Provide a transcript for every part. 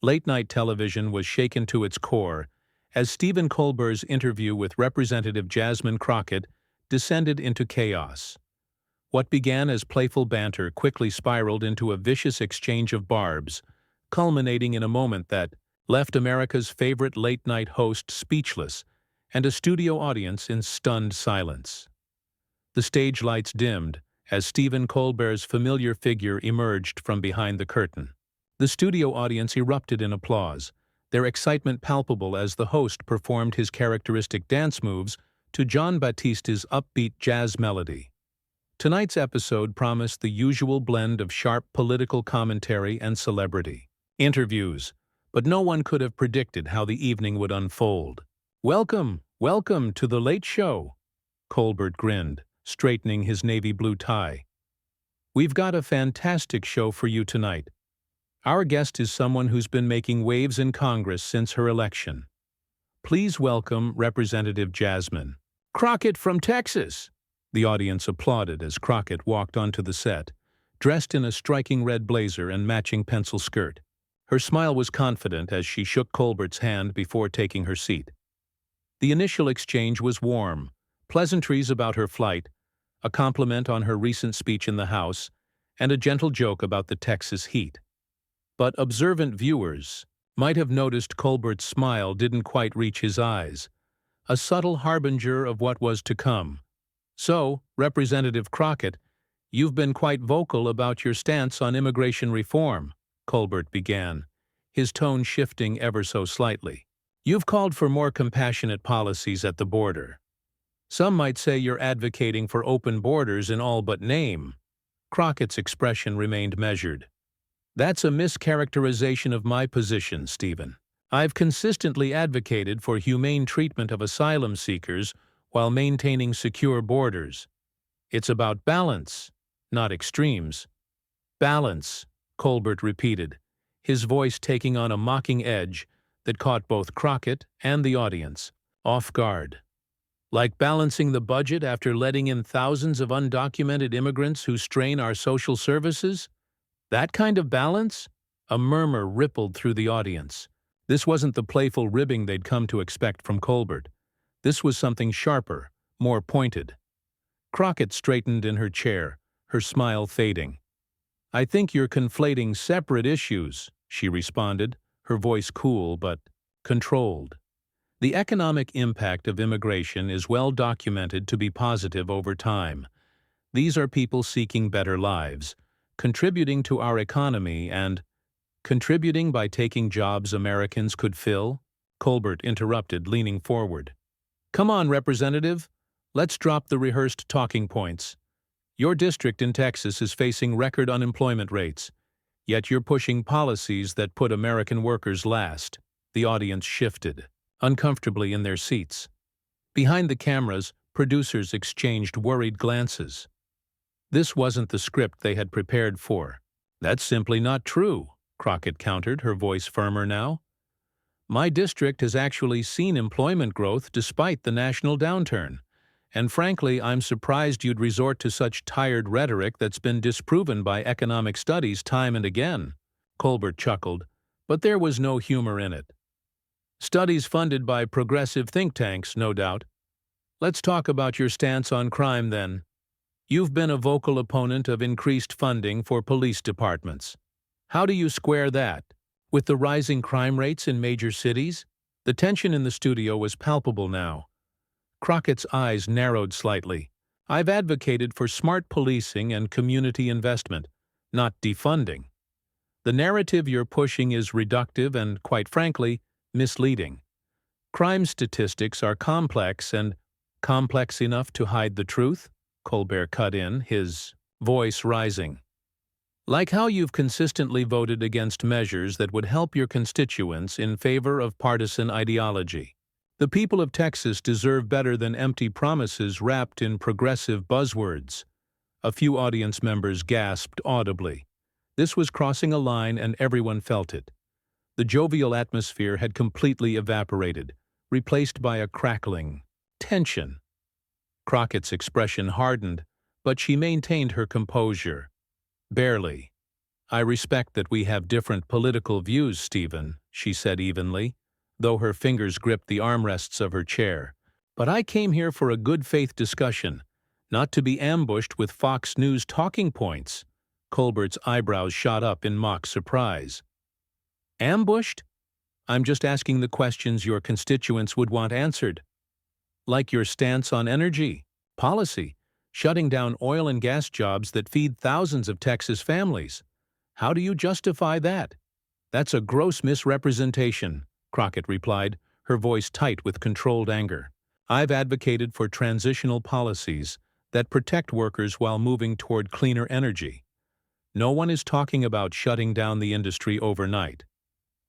Late-night television was shaken to its core as Stephen Colbert's interview with Representative Jasmine Crockett descended into chaos. What began as playful banter quickly spiraled into a vicious exchange of barbs, culminating in a moment that left America's favorite late-night host speechless and a studio audience in stunned silence. The stage lights dimmed as Stephen Colbert's familiar figure emerged from behind the curtain. The studio audience erupted in applause, their excitement palpable as the host performed his characteristic dance moves to John Batista's upbeat jazz melody. Tonight's episode promised the usual blend of sharp political commentary and celebrity interviews, but no one could have predicted how the evening would unfold. Welcome to The Late Show," Colbert grinned, straightening his navy blue tie. "We've got a fantastic show for you tonight. Our guest is someone who's been making waves in Congress since her election. Please welcome Representative Jasmine Crockett from Texas." The audience applauded as Crockett walked onto the set, dressed in a striking red blazer and matching pencil skirt. Her smile was confident as she shook Colbert's hand before taking her seat. The initial exchange was warm, pleasantries about her flight, a compliment on her recent speech in the House, and a gentle joke about the Texas heat. But observant viewers might have noticed Colbert's smile didn't quite reach his eyes, a subtle harbinger of what was to come. "So, Representative Crockett, you've been quite vocal about your stance on immigration reform," Colbert began, his tone shifting ever so slightly. "You've called for more compassionate policies at the border. Some might say you're advocating for open borders in all but name." Crockett's expression remained measured. "That's a mischaracterization of my position, Stephen. I've consistently advocated for humane treatment of asylum seekers while maintaining secure borders. It's about balance, not extremes." "Balance," Colbert repeated, his voice taking on a mocking edge that caught both Crockett and the audience off guard. "Like balancing the budget after letting in thousands of undocumented immigrants who strain our social services? That kind of balance?" A murmur rippled through the audience. This wasn't the playful ribbing they'd come to expect from Colbert. This was something sharper, more pointed. Crockett straightened in her chair, her smile fading. "I think you're conflating separate issues," she responded, her voice cool but controlled. "The economic impact of immigration is well documented to be positive over time. These are people seeking better lives, contributing to our economy and contributing by taking jobs Americans could fill," Colbert interrupted, leaning forward. "Come on, Representative. Let's drop the rehearsed talking points. Your district in Texas is facing record unemployment rates, yet you're pushing policies that put American workers last." The audience shifted, uncomfortably in their seats. Behind the cameras, producers exchanged worried glances. This wasn't the script they had prepared for. "That's simply not true," Crockett countered, her voice firmer now. "My district has actually seen employment growth despite the national downturn. And frankly, I'm surprised you'd resort to such tired rhetoric that's been disproven by economic studies time and again." Colbert chuckled, but there was no humor in it. "Studies funded by progressive think tanks, no doubt. Let's talk about your stance on crime then. You've been a vocal opponent of increased funding for police departments. How do you square that with the rising crime rates in major cities?" The tension in the studio was palpable now. Crockett's eyes narrowed slightly. "I've advocated for smart policing and community investment, not defunding. The narrative you're pushing is reductive and, quite frankly, misleading. Crime statistics are complex and complex enough to hide the truth," Colbert cut in, his voice rising. "Like how you've consistently voted against measures that would help your constituents in favor of partisan ideology. The people of Texas deserve better than empty promises wrapped in progressive buzzwords." A few audience members gasped audibly. This was crossing a line and everyone felt it. The jovial atmosphere had completely evaporated, replaced by a crackling tension. Crockett's expression hardened, but she maintained her composure. "Barely. I respect that we have different political views, Stephen, she said evenly, though her fingers gripped the armrests of her chair. But I came here for a good-faith discussion, not to be ambushed with Fox News talking points. Colbert's eyebrows shot up in mock surprise. Ambushed? I'm just asking the questions your constituents would want answered. Like your stance on energy, policy, shutting down oil and gas jobs that feed thousands of Texas families. How do you justify that? That's a gross misrepresentation, Crockett replied, her voice tight with controlled anger. I've advocated for transitional policies that protect workers while moving toward cleaner energy. No one is talking about shutting down the industry overnight.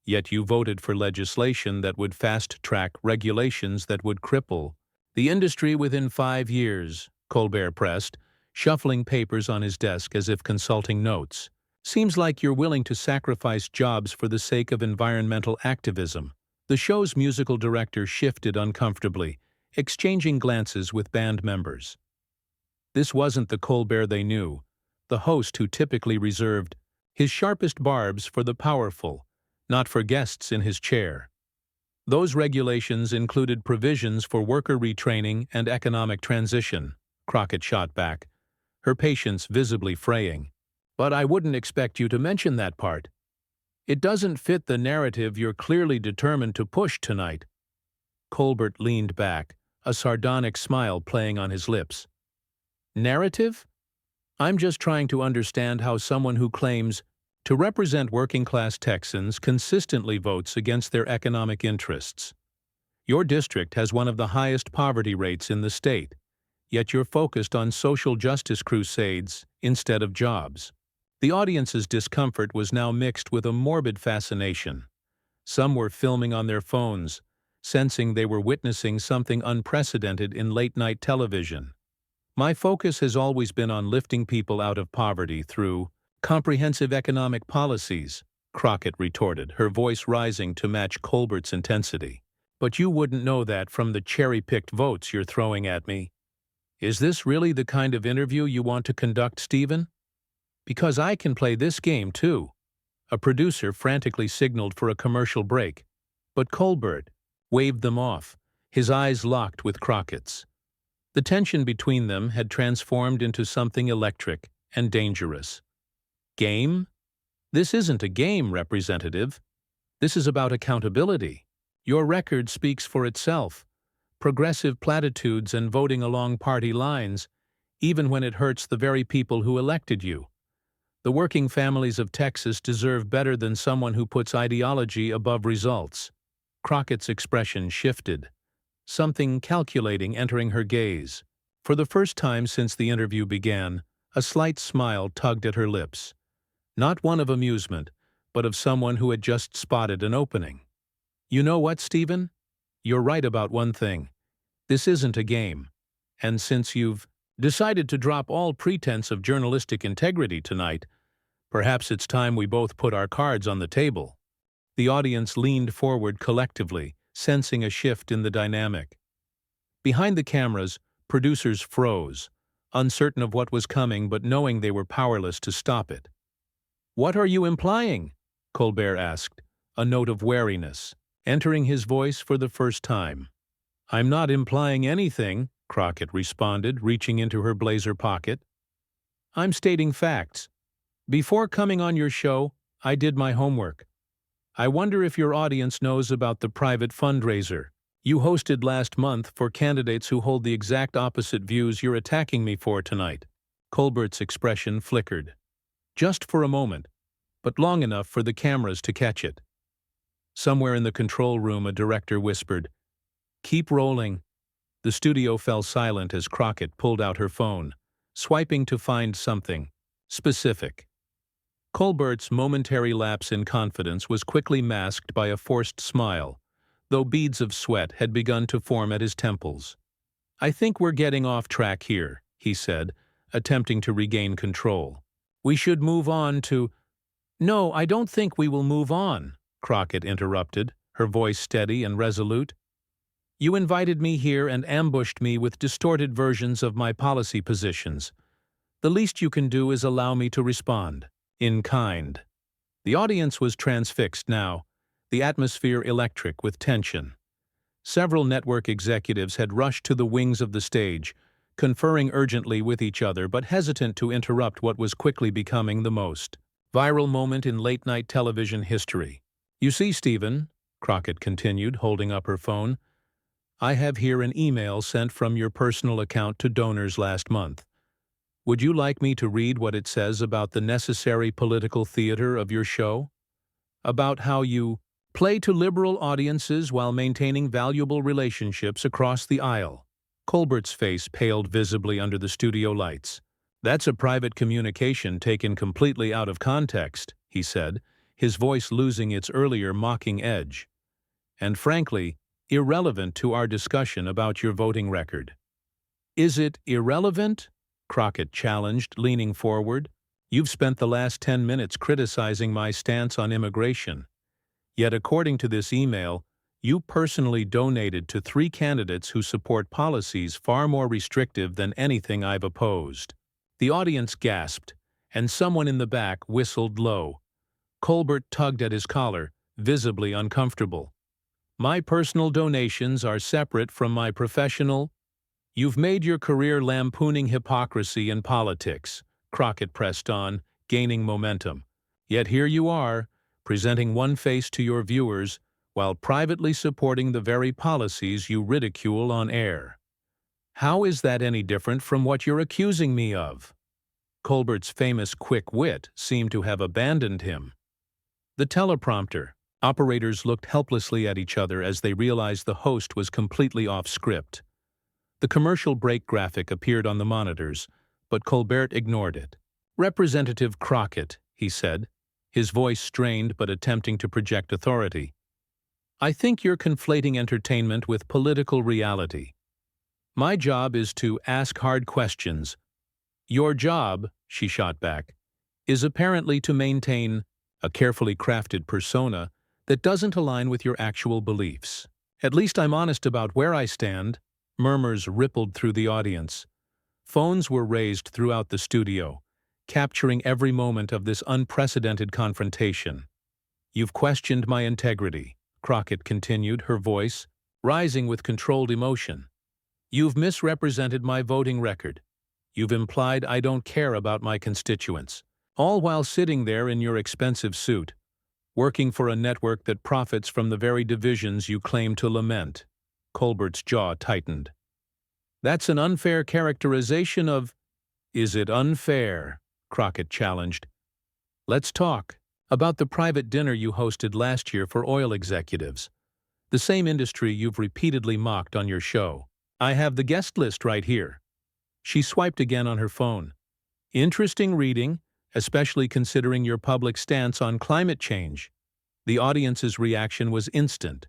Yet you voted for legislation that would fast-track regulations that would cripple the industry within 5 years, Colbert pressed, shuffling papers on his desk as if consulting notes. Seems like you're willing to sacrifice jobs for the sake of environmental activism. The show's musical director shifted uncomfortably, exchanging glances with band members. This wasn't the Colbert they knew, the host who typically reserved his sharpest barbs for the powerful, not for guests in his chair. Those regulations included provisions for worker retraining and economic transition, Crockett shot back, her patience visibly fraying. But I wouldn't expect you to mention that part. It doesn't fit the narrative you're clearly determined to push tonight. Colbert leaned back, a sardonic smile playing on his lips. Narrative? I'm just trying to understand how someone who claims to represent working-class Texans consistently votes against their economic interests. Your district has one of the highest poverty rates in the state, yet you're focused on social justice crusades instead of jobs. The audience's discomfort was now mixed with a morbid fascination. Some were filming on their phones, sensing they were witnessing something unprecedented in late-night television. My focus has always been on lifting people out of poverty through comprehensive economic policies, Crockett retorted, her voice rising to match Colbert's intensity. But you wouldn't know that from the cherry-picked votes you're throwing at me. Is this really the kind of interview you want to conduct, Stephen? Because I can play this game, too. A producer frantically signaled for a commercial break, but Colbert waved them off, his eyes locked with Crockett's. The tension between them had transformed into something electric and dangerous. Game? This isn't a game, Representative. This is about accountability. Your record speaks for itself. Progressive platitudes and voting along party lines, even when it hurts the very people who elected you. The working families of Texas deserve better than someone who puts ideology above results. Crockett's expression shifted, something calculating entering her gaze. For the first time since the interview began, a slight smile tugged at her lips. Not one of amusement, but of someone who had just spotted an opening. You know what, Stephen? You're right about one thing. This isn't a game. And since you've decided to drop all pretense of journalistic integrity tonight, perhaps it's time we both put our cards on the table. The audience leaned forward collectively, sensing a shift in the dynamic. Behind the cameras, producers froze, uncertain of what was coming but knowing they were powerless to stop it. What are you implying? Colbert asked, a note of wariness, entering his voice for the first time. I'm not implying anything, Crockett responded, reaching into her blazer pocket. I'm stating facts. Before coming on your show, I did my homework. I wonder if your audience knows about the private fundraiser you hosted last month for candidates who hold the exact opposite views you're attacking me for tonight. Colbert's expression flickered. Just for a moment, but long enough for the cameras to catch it. Somewhere in the control room a director whispered, "Keep rolling." The studio fell silent as Crockett pulled out her phone, swiping to find something specific. Colbert's momentary lapse in confidence was quickly masked by a forced smile, though beads of sweat had begun to form at his temples. "I think we're getting off track here," he said, attempting to regain control. "We should move on to—" "No, I don't think we will move on," Crockett interrupted, her voice steady and resolute. "You invited me here and ambushed me with distorted versions of my policy positions. The least you can do is allow me to respond." In kind. The audience was transfixed now, the atmosphere electric with tension. Several network executives had rushed to the wings of the stage, conferring urgently with each other but hesitant to interrupt what was quickly becoming the most viral moment in late-night television history. "You see, Stephen," Crockett continued, holding up her phone, "I have here an email sent from your personal account to donors last month. Would you like me to read what it says about the necessary political theater of your show? About how you play to liberal audiences while maintaining valuable relationships across the aisle?" Colbert's face paled visibly under the studio lights. "That's a private communication taken completely out of context," he said, his voice losing its earlier mocking edge. "And frankly, irrelevant to our discussion about your voting record." "Is it irrelevant?" Crockett challenged, leaning forward. "You've spent the last 10 minutes criticizing my stance on immigration. Yet according to this email, you personally donated to 3 candidates who support policies far more restrictive than anything I've opposed." The audience gasped, and someone in the back whistled low. Colbert tugged at his collar, visibly uncomfortable. "My personal donations are separate from my professional—" "You've made your career lampooning hypocrisy in politics," Crockett pressed on, gaining momentum. "Yet here you are, presenting one face to your viewers, while privately supporting the very policies you ridicule on air. How is that any different from what you're accusing me of?" Colbert's famous quick wit seemed to have abandoned him. The teleprompter. Operators looked helplessly at each other as they realized the host was completely off script. The commercial break graphic appeared on the monitors, but Colbert ignored it. "Representative Crockett," he said, his voice strained but attempting to project authority, "I think you're conflating entertainment with political reality. My job is to ask hard questions. Your job," she shot back, "is apparently to maintain a carefully crafted persona that doesn't align with your actual beliefs. At least I'm honest about where I stand." Murmurs rippled through the audience. Phones were raised throughout the studio, capturing every moment of this unprecedented confrontation. "You've questioned my integrity," Crockett continued, her voice rising with controlled emotion. "You've misrepresented my voting record. You've implied I don't care about my constituents, all while sitting there in your expensive suit, working for a network that profits from the very divisions you claim to lament." Colbert's jaw tightened. "That's an unfair characterization of—" "Is it unfair?" Crockett challenged. "Let's talk about the private dinner you hosted last year for oil executives, the same industry you've repeatedly mocked on your show. I have the guest list right here." She swiped again on her phone. "Interesting reading, especially considering your public stance on climate change." The audience's reaction was instant.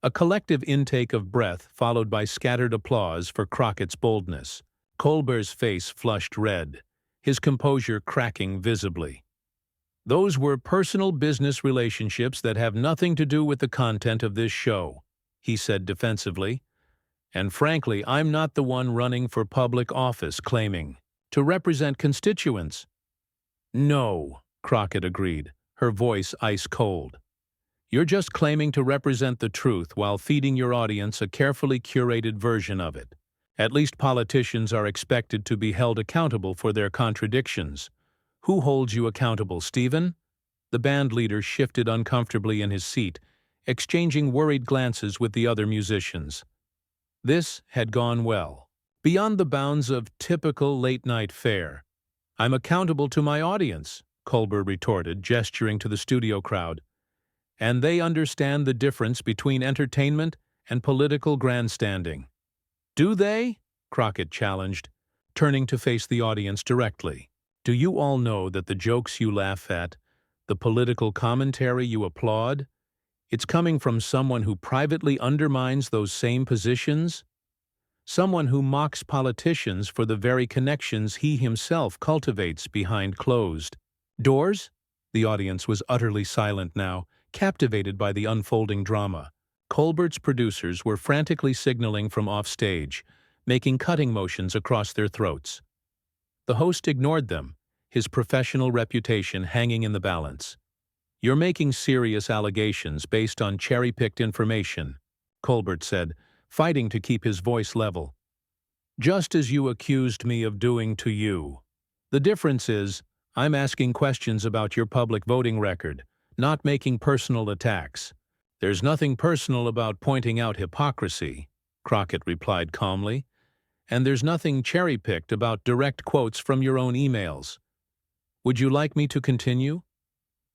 A collective intake of breath followed by scattered applause for Crockett's boldness. Colbert's face flushed red, his composure cracking visibly. "Those were personal business relationships that have nothing to do with the content of this show," he said defensively. "And frankly, I'm not the one running for public office claiming to represent constituents." "No," Crockett agreed, her voice ice-cold. "You're just claiming to represent the truth while feeding your audience a carefully curated version of it. At least politicians are expected to be held accountable for their contradictions. Who holds you accountable, Stephen?" The band leader shifted uncomfortably in his seat, exchanging worried glances with the other musicians. This had gone well. Beyond the bounds of typical late-night fare. "I'm accountable to my audience," Colbert retorted, gesturing to the studio crowd. "And they understand the difference between entertainment and political grandstanding." "Do they?" Crockett challenged, turning to face the audience directly. "Do you all know that the jokes you laugh at, the political commentary you applaud, it's coming from someone who privately undermines those same positions? Someone who mocks politicians for the very connections he himself cultivates behind closed doors?" The audience was utterly silent now, captivated by the unfolding drama. Colbert's producers were frantically signaling from offstage, making cutting motions across their throats. The host ignored them, his professional reputation hanging in the balance. "You're making serious allegations based on cherry-picked information," Colbert said, fighting to keep his voice level. "Just as you accused me of doing to you. The difference is, I'm asking questions about your public voting record, not making personal attacks." "There's nothing personal about pointing out hypocrisy," Crockett replied calmly, "and there's nothing cherry-picked about direct quotes from your own emails. Would you like me to continue?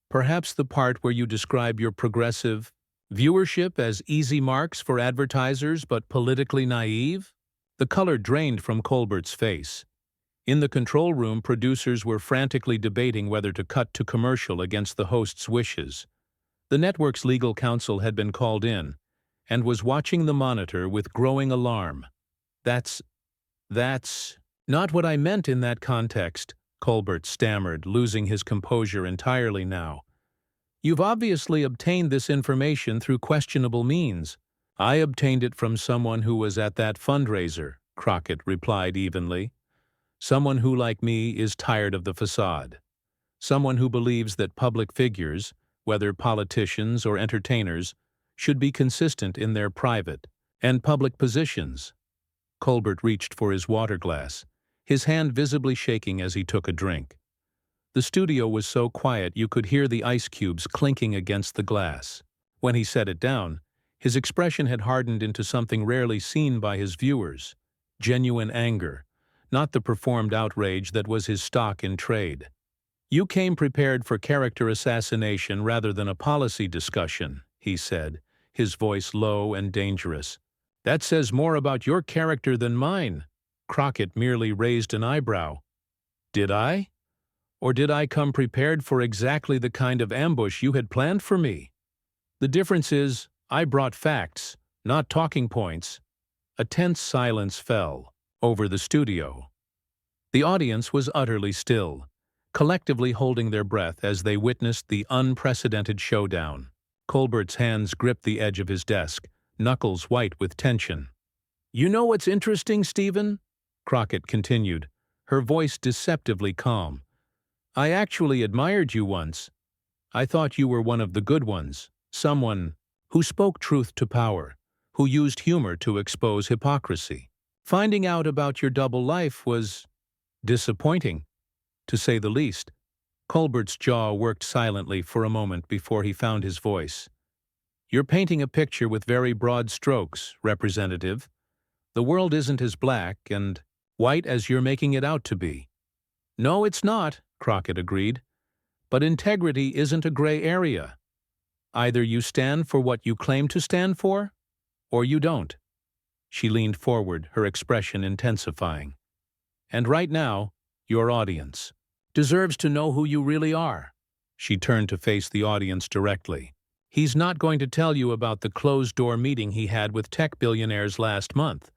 Perhaps the part where you describe your progressive viewership as easy marks for advertisers but politically naive?" The color drained from Colbert's face. In the control room, producers were frantically debating whether to cut to commercial against the host's wishes. The network's legal counsel had been called in and was watching the monitor with growing alarm. That's not what I meant in that context," Colbert stammered, losing his composure entirely now. "You've obviously obtained this information through questionable means." "I obtained it from someone who was at that fundraiser," Crockett replied evenly. "Someone who, like me, is tired of the facade. Someone who believes that public figures, whether politicians or entertainers, should be consistent in their private and public positions." Colbert reached for his water glass, his hand visibly shaking as he took a drink. The studio was so quiet you could hear the ice cubes clinking against the glass. When he set it down, his expression had hardened into something rarely seen by his viewers: genuine anger, not the performed outrage that was his stock in trade. "You came prepared for character assassination rather than a policy discussion," he said, his voice low and dangerous. "That says more about your character than mine." Crockett merely raised an eyebrow. "Did I? Or did I come prepared for exactly the kind of ambush you had planned for me? The difference is, I brought facts, not talking points." A tense silence fell over the studio. The audience was utterly still, collectively holding their breath as they witnessed the unprecedented showdown. Colbert's hands gripped the edge of his desk, knuckles white with tension. "You know what's interesting, Stephen?" Crockett continued, her voice deceptively calm. "I actually admired you once. I thought you were one of the good ones, someone who spoke truth to power, who used humor to expose hypocrisy. Finding out about your double life was disappointing, to say the least." Colbert's jaw worked silently for a moment before he found his voice. "You're painting a picture with very broad strokes, Representative. The world isn't as black and white as you're making it out to be." "No, it's not," Crockett agreed. "But integrity isn't a gray area. Either you stand for what you claim to stand for, or you don't." She leaned forward, her expression intensifying. "And right now, your audience deserves to know who you really are." She turned to face the audience directly. "He's not going to tell you about the closed-door meeting he had with tech billionaires last month,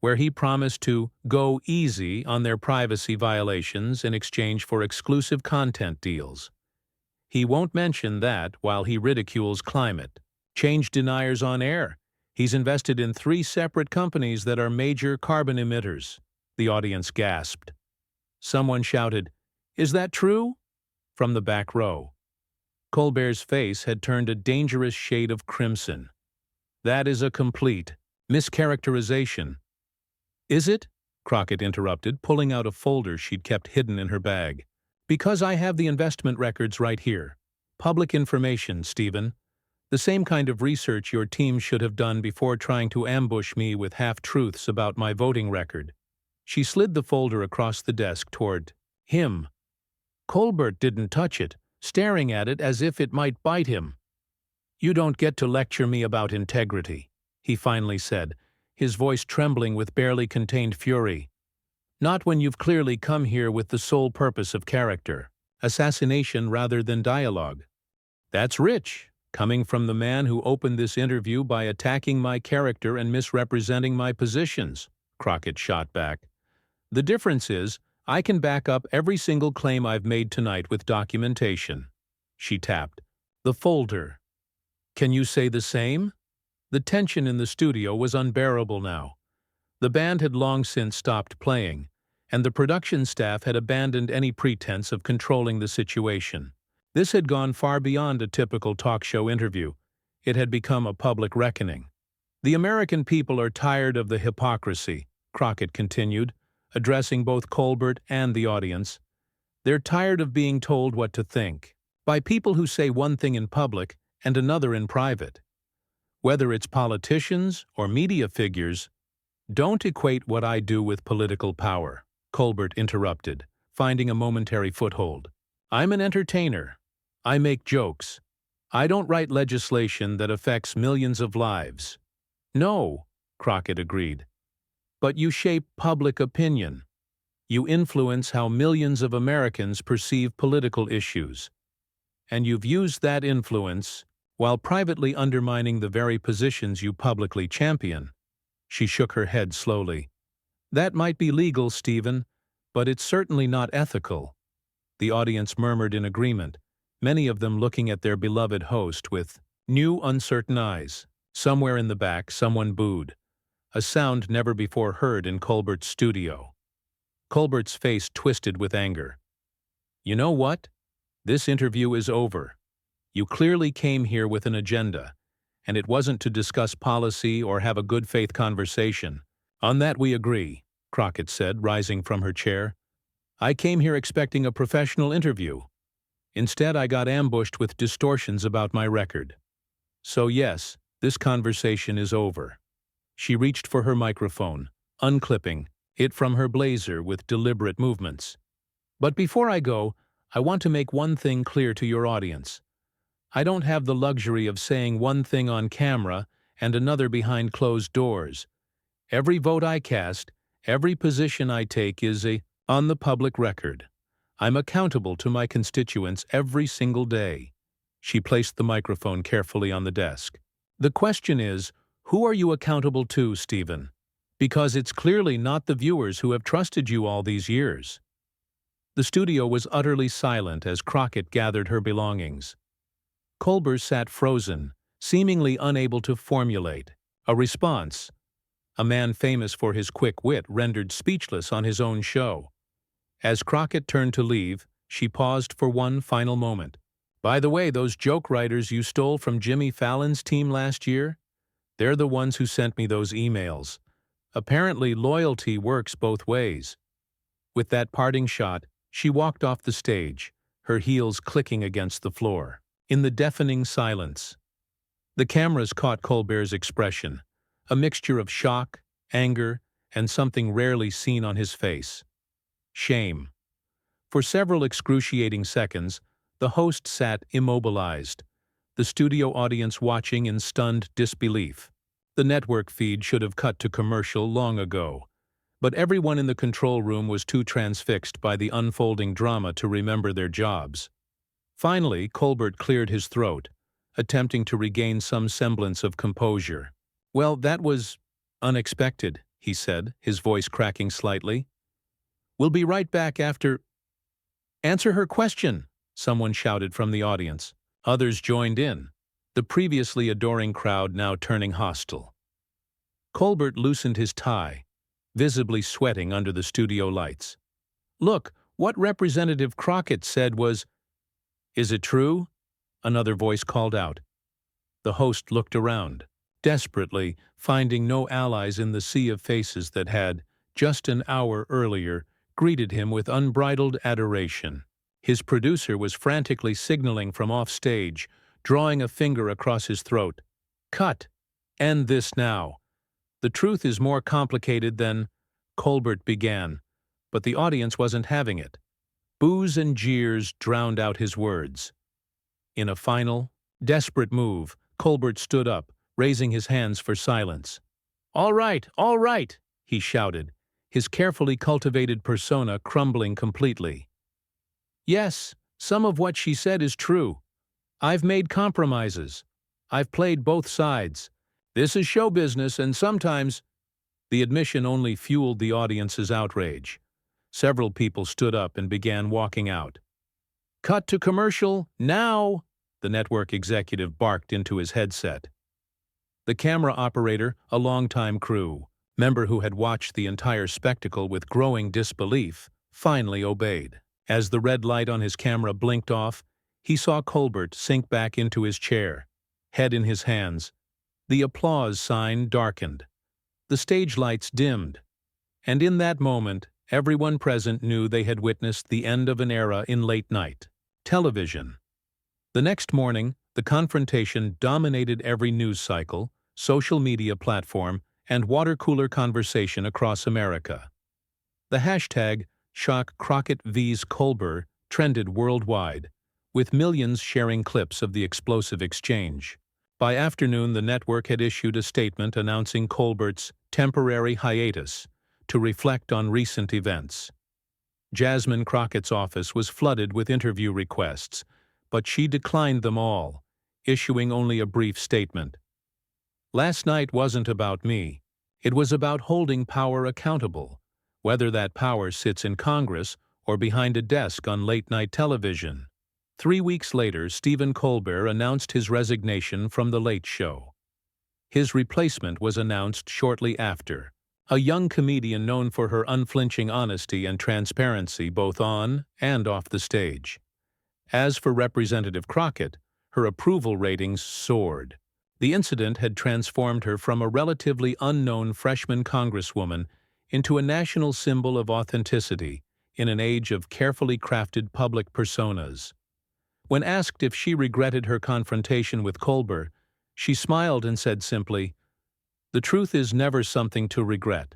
where he promised to go easy on their privacy violations in exchange for exclusive content deals. He won't mention that while he ridicules climate change deniers on air. He's invested in 3 separate companies that are major carbon emitters." The audience gasped. Someone shouted, "Is that true?" from the back row. Colbert's face had turned a dangerous shade of crimson. "That is a complete mischaracterization." "Is it?" Crockett interrupted, pulling out a folder she'd kept hidden in her bag. "Because I have the investment records right here. Public information, Stephen. The same kind of research your team should have done before trying to ambush me with half-truths about my voting record." She slid the folder across the desk toward him. Colbert didn't touch it, staring at it as if it might bite him. "You don't get to lecture me about integrity," he finally said, his voice trembling with barely contained fury. "Not when you've clearly come here with the sole purpose of character, assassination rather than dialogue." "That's rich, coming from the man who opened this interview by attacking my character and misrepresenting my positions," Crockett shot back. "The difference is, I can back up every single claim I've made tonight with documentation." She tapped the folder. "Can you say the same?" The tension in the studio was unbearable now. The band had long since stopped playing, and the production staff had abandoned any pretense of controlling the situation. This had gone far beyond a typical talk show interview. It had become a public reckoning. "The American people are tired of the hypocrisy," Crockett continued, addressing both Colbert and the audience. "They're tired of being told what to think by people who say one thing in public and another in private. Whether it's politicians or media figures, don't equate what I do with political power," Colbert interrupted, finding a momentary foothold. "I'm an entertainer. I make jokes. I don't write legislation that affects millions of lives." "No," Crockett agreed. "But you shape public opinion. You influence how millions of Americans perceive political issues. And you've used that influence while privately undermining the very positions you publicly champion." She shook her head slowly. "That might be legal, Stephen, but it's certainly not ethical." The audience murmured in agreement, many of them looking at their beloved host with new, uncertain eyes. Somewhere in the back, someone booed, a sound never before heard in Colbert's studio. Colbert's face twisted with anger. "You know what? This interview is over. You clearly came here with an agenda, and it wasn't to discuss policy or have a good-faith conversation." "On that we agree," Crockett said, rising from her chair. "I came here expecting a professional interview. Instead, I got ambushed with distortions about my record. So yes, this conversation is over." She reached for her microphone, unclipping it from her blazer with deliberate movements. "But before I go, I want to make one thing clear to your audience. I don't have the luxury of saying one thing on camera and another behind closed doors. Every vote I cast, every position I take is on the public record. I'm accountable to my constituents every single day." She placed the microphone carefully on the desk. "The question is, who are you accountable to, Stephen? Because it's clearly not the viewers who have trusted you all these years." The studio was utterly silent as Crockett gathered her belongings. Colbert sat frozen, seemingly unable to formulate a response. A man famous for his quick wit rendered speechless on his own show. As Crockett turned to leave, she paused for one final moment. "By the way, those joke writers you stole from Jimmy Fallon's team last year? They're the ones who sent me those emails. Apparently loyalty works both ways." With that parting shot, she walked off the stage, her heels clicking against the floor. In the deafening silence, the cameras caught Colbert's expression, a mixture of shock, anger, and something rarely seen on his face: shame. For several excruciating seconds, the host sat immobilized, the studio audience watching in stunned disbelief. The network feed should have cut to commercial long ago, but everyone in the control room was too transfixed by the unfolding drama to remember their jobs. Finally, Colbert cleared his throat, attempting to regain some semblance of composure. "Well, that was unexpected," he said, his voice cracking slightly. "We'll be right back after—" "Answer her question!" someone shouted from the audience. Others joined in, the previously adoring crowd now turning hostile. Colbert loosened his tie, visibly sweating under the studio lights. "Look, what Representative Crockett said was—" "Is it true?" another voice called out. The host looked around, desperately, finding no allies in the sea of faces that had, just an hour earlier, greeted him with unbridled adoration. His producer was frantically signaling from off-stage, drawing a finger across his throat. "Cut! End this now. The truth is more complicated than—" Colbert began, but the audience wasn't having it. Boos and jeers drowned out his words. In a final, desperate move, Colbert stood up, raising his hands for silence. All right," he shouted, his carefully cultivated persona crumbling completely. "Yes, some of what she said is true. I've made compromises. I've played both sides. This is show business, and sometimes—" The admission only fueled the audience's outrage. Several people stood up and began walking out. "Cut to commercial, now!" the network executive barked into his headset. The camera operator, a longtime crew, member who had watched the entire spectacle with growing disbelief, finally obeyed. As the red light on his camera blinked off, he saw Colbert sink back into his chair, head in his hands. The applause sign darkened. The stage lights dimmed. And in that moment, everyone present knew they had witnessed the end of an era in late-night television. The next morning, the confrontation dominated every news cycle, social media platform, and water cooler conversation across America. The hashtag #Crockett vs. Colbert trended worldwide, with millions sharing clips of the explosive exchange. By afternoon, the network had issued a statement announcing Colbert's temporary hiatus to reflect on recent events. Jasmine Crockett's office was flooded with interview requests, but she declined them all, issuing only a brief statement. "Last night wasn't about me. It was about holding power accountable, whether that power sits in Congress or behind a desk on late-night television." 3 weeks later, Stephen Colbert announced his resignation from The Late Show. His replacement was announced shortly after, a young comedian known for her unflinching honesty and transparency both on and off the stage. As for Representative Crockett, her approval ratings soared. The incident had transformed her from a relatively unknown freshman congresswoman into a national symbol of authenticity in an age of carefully crafted public personas. When asked if she regretted her confrontation with Colbert, she smiled and said simply, "The truth is never something to regret.